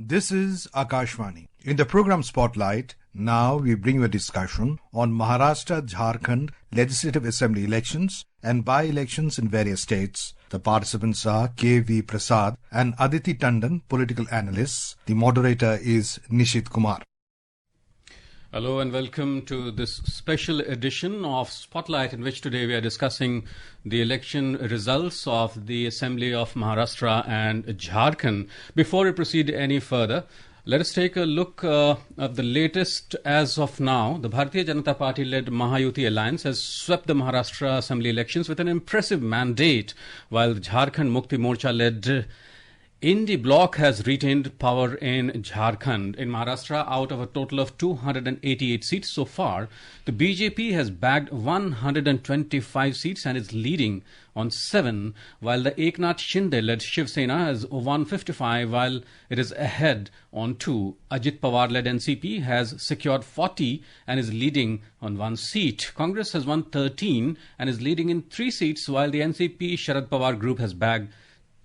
This is Akashvani. In the program Spotlight, now we bring you a discussion on Maharashtra, Jharkhand Legislative Assembly elections and by-elections in various states. The participants are K.V. Prasad and Aditi Tandon, political analysts. The moderator is Nishit Kumar. Hello and welcome to this special edition of Spotlight, in which today we are discussing the election results of the Assembly of Maharashtra and Jharkhand. Before we proceed any further, let us take a look at the latest as of now. The Bharatiya Janata Party-led Mahayuti Alliance has swept the Maharashtra Assembly elections with an impressive mandate, while the Jharkhand Mukti Morcha-led Indie Bloc has retained power in Jharkhand. In Maharashtra, out of a total of 288 seats so far, the BJP has bagged 125 seats and is leading on 7, while the Eknath Shinde-led Shiv Sena has won 55, while it is ahead on 2. Ajit Pawar-led NCP has secured 40 and is leading on 1 seat. Congress has won 13 and is leading in 3 seats, while the NCP Sharad Pawar group has bagged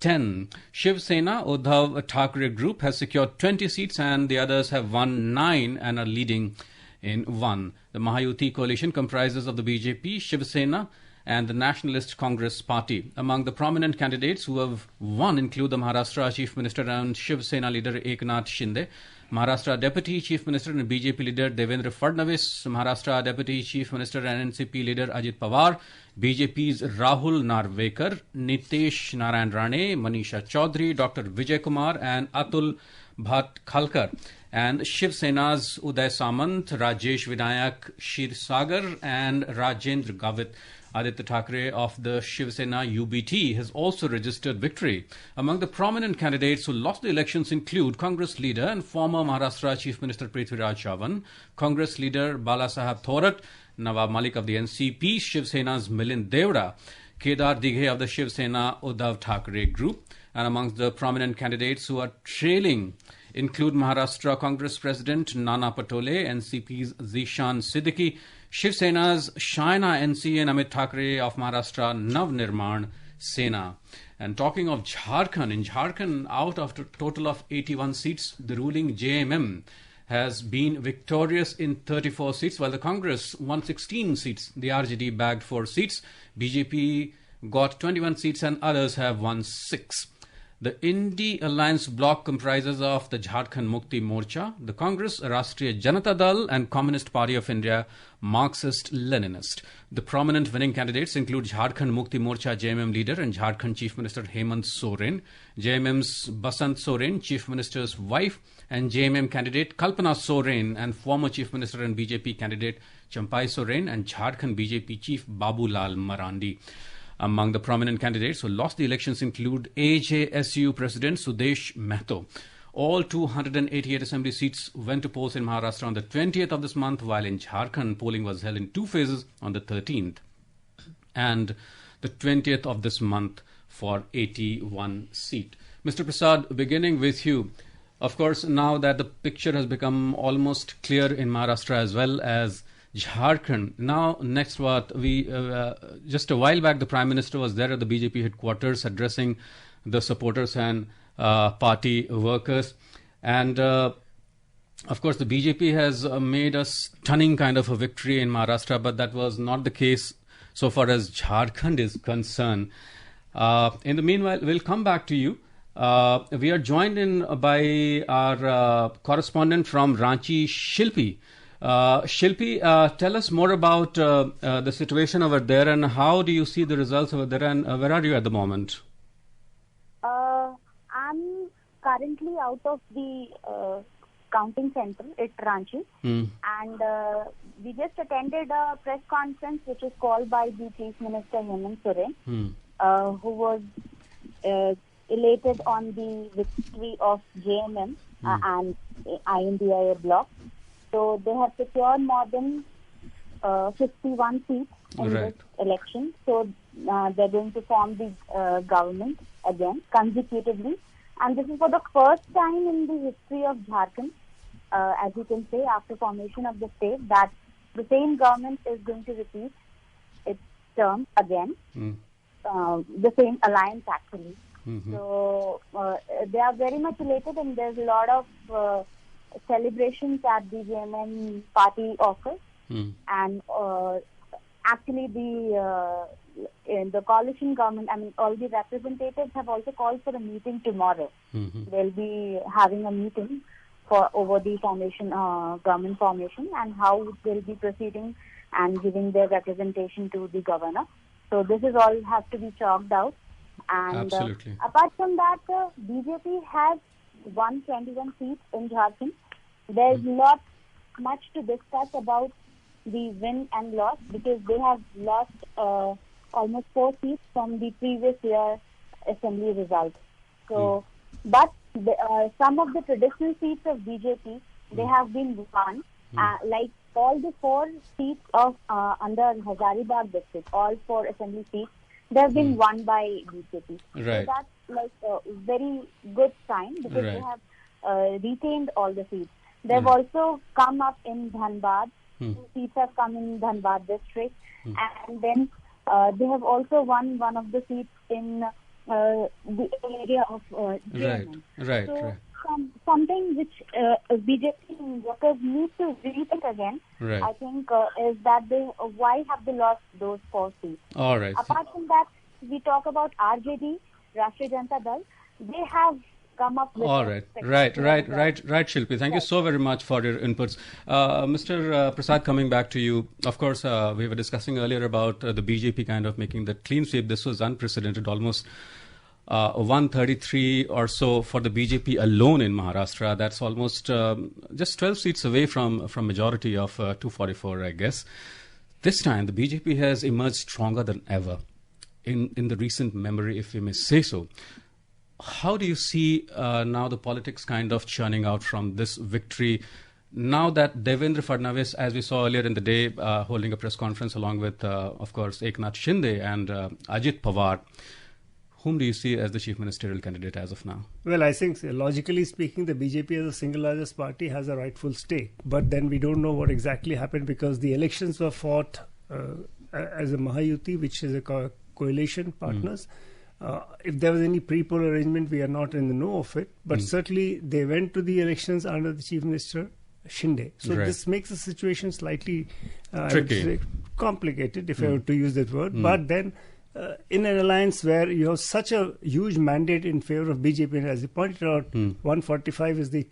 10. Shiv Sena Uddhav Thackeray group has secured 20 seats and the others have won 9 and are leading in 1. The Mahayuti coalition comprises of the BJP, Shiv Sena and the Nationalist Congress Party. Among the prominent candidates who have won include the Maharashtra Chief Minister and Shiv Sena leader Eknath Shinde, Maharashtra Deputy Chief Minister and BJP leader Devendra Fadnavis, Maharashtra Deputy Chief Minister and NCP leader Ajit Pawar, BJP's Rahul Narvekar, Nitesh Narayan Rane, Manisha Chaudhary, Dr. Vijay Kumar and Atul Bhatkhalkar, and Shiv Sena's Uday Samant, Rajesh Vinayak Shirsagar and Rajendra Gavit. Aditya Thackeray of the Shiv Sena UBT has also registered victory. Among the prominent candidates who lost the elections include Congress leader and former Maharashtra Chief Minister Prithviraj Chavan, Congress leader Balasaheb Thorat, Nawab Malik of the NCP, Shiv Sena's Milind Devda, Kedar Dighe of the Shiv Sena Uddhav Thackeray group. And amongst the prominent candidates who are trailing include Maharashtra Congress President Nana Patole, NCP's Zishan Siddiqui, Shiv Sena's Shaina NC and Amit Thackeray of Maharashtra Nav Nirman Sena. And talking of Jharkhand, in Jharkhand, out of a total of 81 seats, the ruling JMM has been victorious in 34 seats, while the Congress won 16 seats. The RJD bagged 4 seats. BJP got 21 seats and others have won 6. The Indie Alliance bloc comprises of the Jharkhand Mukti Morcha, the Congress, Rashtriya Janata Dal and Communist Party of India, Marxist-Leninist. The prominent winning candidates include Jharkhand Mukti Morcha JMM leader and Jharkhand Chief Minister Hemant Soren, JMM's Basant Soren, Chief Minister's wife, and JMM candidate Kalpana Soren and former Chief Minister and BJP candidate Champai Soren and Jharkhand BJP Chief Babulal Marandi. Among the prominent candidates who lost the elections include AJSU President Sudesh Mehto. All 288 assembly seats went to polls in Maharashtra on the 20th of this month, while in Jharkhand polling was held in 2 phases on the 13th and the 20th of this month for 81 seats. Mr. Prasad, beginning with you. Of course, now that the picture has become almost clear in Maharashtra as well as Jharkhand. Now, next what we just a while back, the Prime Minister was there at the BJP headquarters addressing the supporters and party workers. And of course, the BJP has made a stunning kind of a victory in Maharashtra, but that was not the case so far as Jharkhand is concerned. In the meanwhile, we'll come back to you. We are joined in by our correspondent from Ranchi, Shilpi. Shilpi, tell us more about the situation over there and how do you see the results over there, and where are you at the moment? I'm currently out of the counting center at Ranchi, and we just attended a press conference which was called by the Chief Minister Hemant Soren, who was elated on the victory of JMM and INDIA bloc. So they have secured more than 51 seats in this election. So they're going to form the government again consecutively. And this is for the first time in the history of Jharkhand, as you can say, after formation of the state, that the same government is going to repeat its term again. The same alliance actually. So they are very much elated, and there's a lot of celebrations at the JMM party office. And actually the coalition government, I mean, all the representatives have also called for a meeting tomorrow. They'll be having a meeting over the government formation, and how they'll be proceeding and giving their representation to the governor. So this is all has to be chalked out. And apart from that, BJP has won 21 seats in Jharkhand. There's not much to discuss about the win and loss, because they have lost almost 4 seats from the previous year assembly results. So, but some of the traditional seats of BJP, they have been won, like all the 4 seats of under Hazaribagh district, all 4 assembly seats, they have been won by BJP. Right. So that's like a very good sign, because they have retained all the seats. They've also come up in Dhanbad. 2 seats have come in Dhanbad district, and then they have also won one of the seats in the area of JMM. So something which BJP workers need to rethink again, I think, is that why have they lost those 4 seats? All right. Apart from that, we talk about RJD, Rashtriya Janata Dal. They have come up with... All right, Shilpi. Thank you so very much for your inputs. Mr. Prasad, coming back to you. Of course, we were discussing earlier about the BJP kind of making the clean sweep. This was unprecedented, almost 133 or so for the BJP alone in Maharashtra. That's almost just 12 seats away from majority of 244, I guess. This time, the BJP has emerged stronger than ever in the recent memory, if we may say so. How do you see now the politics kind of churning out from this victory? Now that Devendra Fadnavis, as we saw earlier in the day, holding a press conference along with, of course, Eknath Shinde and Ajit Pawar, whom do you see as the chief ministerial candidate as of now? Well, I think logically speaking, the BJP as a single largest party has a rightful stake. But then we don't know what exactly happened, because the elections were fought as a Mahayuti, which is a coalition partners. If there was any pre-poll arrangement, we are not in the know of it. But certainly they went to the elections under the Chief Minister Shinde. So this makes the situation slightly tricky, complicated, if I were to use that word. But then in an alliance where you have such a huge mandate in favor of BJP, and as you pointed out, 145 is the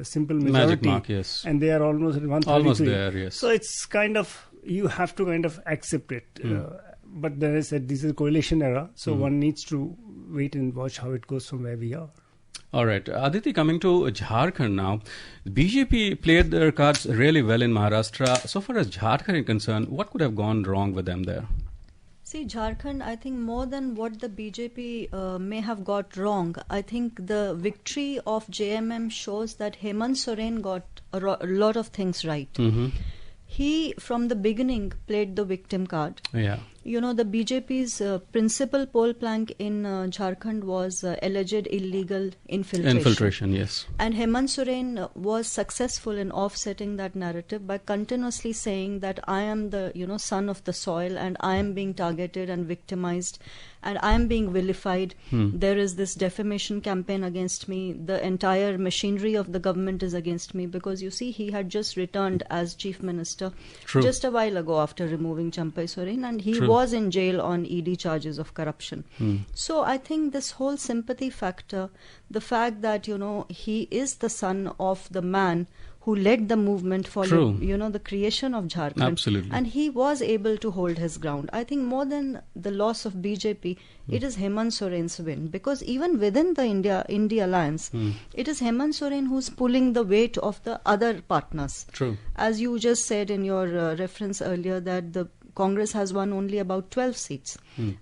simple majority. Magic mark, yes. And they are almost at 133. Almost there, yes. So it's kind of, you have to kind of accept it. But then I said, this is a coalition era, so one needs to wait and watch how it goes from where we are. All right. Aditi, coming to Jharkhand now, BJP played their cards really well in Maharashtra. So far as Jharkhand is concerned, what could have gone wrong with them there? See, Jharkhand, I think more than what the BJP may have got wrong, I think the victory of JMM shows that Hemant Soren got a lot of things right. He, from the beginning, played the victim card. Yeah. You know, the BJP's principal poll plank in Jharkhand was alleged illegal infiltration. Yes. And Hemant Soren was successful in offsetting that narrative by continuously saying that I am the, son of the soil, and I am being targeted and victimized, and I am being vilified. There is this defamation campaign against me. The entire machinery of the government is against me, because you see, he had just returned as chief minister just a while ago after removing Champai Soren, and he was in jail on ED charges of corruption. So I think this whole sympathy factor, the fact that, he is the son of the man who led the movement for the creation of Jharkhand. Absolutely. And he was able to hold his ground. I think more than the loss of BJP, it is Hemant Soren's win, because even within the India alliance, it is Hemant Soren who's pulling the weight of the other partners. True. As you just said in your reference earlier, that the Congress has won only about 12 seats,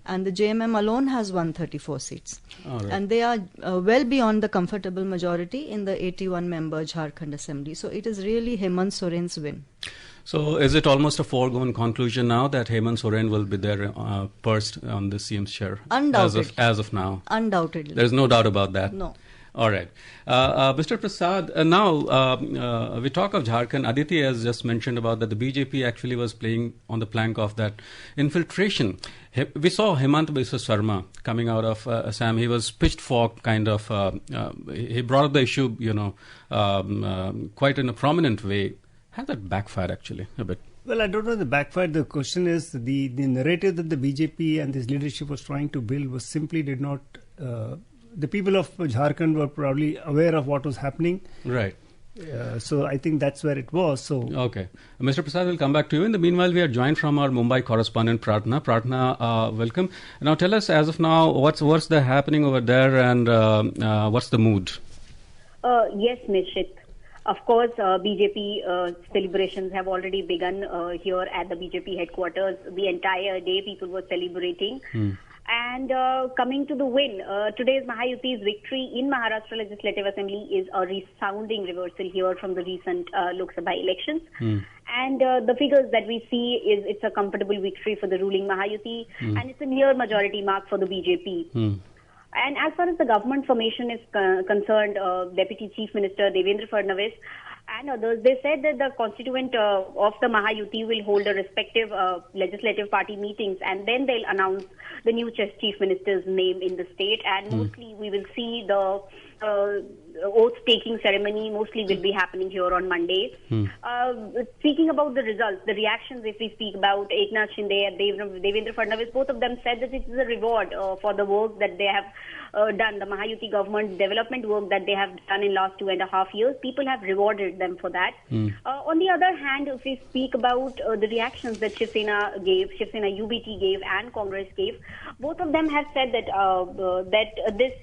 and the JMM alone has won 34 seats. And they are well beyond the comfortable majority in the 81-member Jharkhand Assembly. So it is really Hemant Soren's win. So is it almost a foregone conclusion now that Hemant Soren will be there first on the CM's chair? Undoubtedly. As of now? Undoubtedly. There's no doubt about that? No. All right. Mr. Prasad, now we talk of Jharkhand. Aditi has just mentioned about that the BJP actually was playing on the plank of that infiltration. We saw Hemant Biswa Sarma coming out of Assam. He was pitchfork kind of, he brought up the issue, quite in a prominent way. Has that backfired actually a bit? Well, I don't know the backfire. The question is the narrative that the BJP and this leadership was trying to build was simply did not... the people of Jharkhand were probably aware of what was happening. Right. So I think that's where it was. So okay. Mr. Prasad, will come back to you. In the meanwhile, we are joined from our Mumbai correspondent, Pratna. Pratna, welcome. Now tell us, as of now, what's the happening over there and what's the mood? Yes, Nishit. Of course, BJP celebrations have already begun here at the BJP headquarters. The entire day people were celebrating. And coming to the win, today's Mahayuti's victory in Maharashtra Legislative Assembly is a resounding reversal here from the recent Lok Sabha elections. And the figures that we see is it's a comfortable victory for the ruling Mahayuti and it's a near majority mark for the BJP. And as far as the government formation is concerned, Deputy Chief Minister Devendra Fadnavis and others, they said that the constituent of the Mahayuti will hold a respective legislative party meetings and then they'll announce the new chief minister's name in the state, and mostly we will see the oath-taking ceremony mostly will be happening here on Monday. Speaking about the results, the reactions, if we speak about Eknath Shinde and Devendra Fadnavis, both of them said that it is a reward for the work that they have done, the Mahayuti government development work that they have done in last 2.5 years. People have rewarded them for that. On the other hand, if we speak about the reactions that Shiv Sena UBT gave and Congress gave, both of them have said that this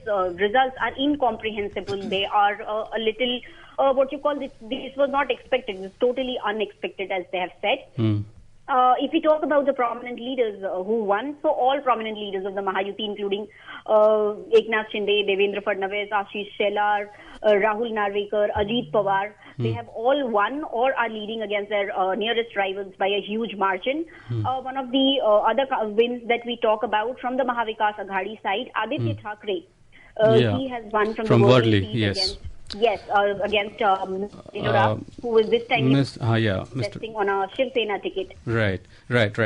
results are incomprehensible. They are a little, this was not expected. It's totally unexpected, as they have said. If we talk about the prominent leaders who won, so all prominent leaders of the Mahayuti, including Eknath Shinde, Devendra Fadnavis, Ashish Shelar, Rahul Narvekar, Ajit Pawar, they have all won or are leading against their nearest rivals by a huge margin. One of the other wins that we talk about from the Mahavikas Aghadi side, Aditya Thackeray, he has won from the Worli, yes. Against who was this time testing on a Shiv Sena ticket. Right.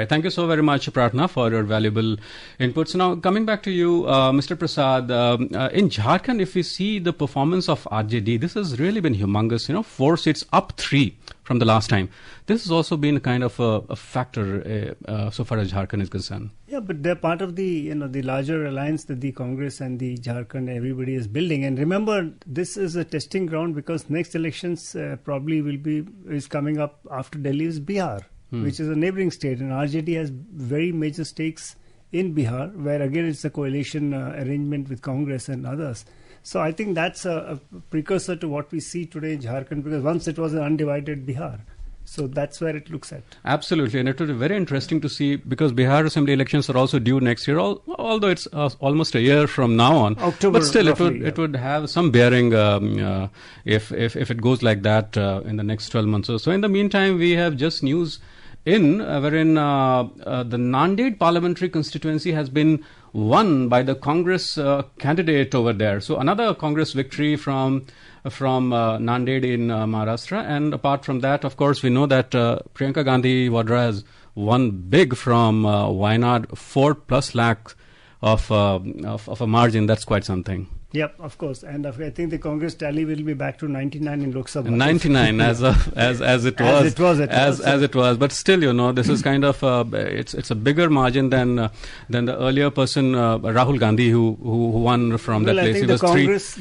Thank you so very much, Pratna, for your valuable inputs. Now, coming back to you, Mr. Prasad, in Jharkhand, if we see the performance of RJD, this has really been humongous. 4 seats up 3 from the last time. This has also been kind of a factor so far as Jharkhand is concerned. Yeah, but they're part of the the larger alliance that the Congress and the Jharkhand everybody is building. And remember, this is a testing ground because next elections probably is coming up after Delhi is Bihar, which is a neighboring state, and RJD has very major stakes in Bihar, where again it's a coalition arrangement with Congress and others. So I think that's a precursor to what we see today in Jharkhand, because once it was an undivided Bihar. So that's where it looks at. Absolutely. And it will be very interesting to see, because Bihar Assembly elections are also due next year, although it's almost a year from now on. October, but still, roughly, it would have some bearing if it goes like that in the next 12 months or so. In the meantime, we have just news wherein the Nanded parliamentary constituency has been won by the Congress candidate over there. So another Congress victory from Nanded in Maharashtra. And apart from that, of course, we know that Priyanka Gandhi Vadra has won big from Wayanad, 4+ lakh of a margin. That's quite something. Yep, of course, and I think the Congress tally will be back to 99 in Lok Sabha. 99 as it was. But still, this is kind of it's a bigger margin than the earlier person Rahul Gandhi who won from that place. I think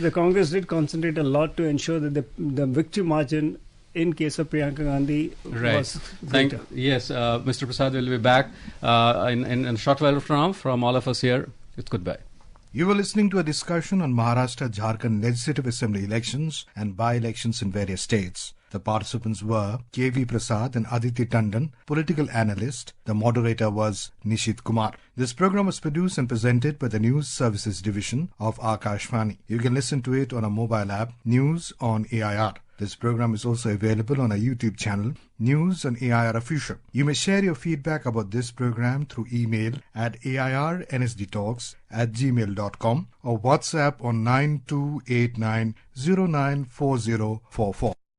the Congress did concentrate a lot to ensure that the victory margin in case of Priyanka Gandhi was greater. Yes, Mr. Prasad will be back in a short while from all of us here. It's goodbye. You were listening to a discussion on Maharashtra-Jharkhand Legislative Assembly elections and by-elections in various states. The participants were K.V. Prasad and Aditi Tandon, political analyst. The moderator was Nishit Kumar. This program was produced and presented by the News Services Division of Akashvani. You can listen to it on a mobile app, News on AIR. This program is also available on our YouTube channel, News on AIR Official. You may share your feedback about this program through email at airnsdtalks@gmail.com or WhatsApp on 9289094044.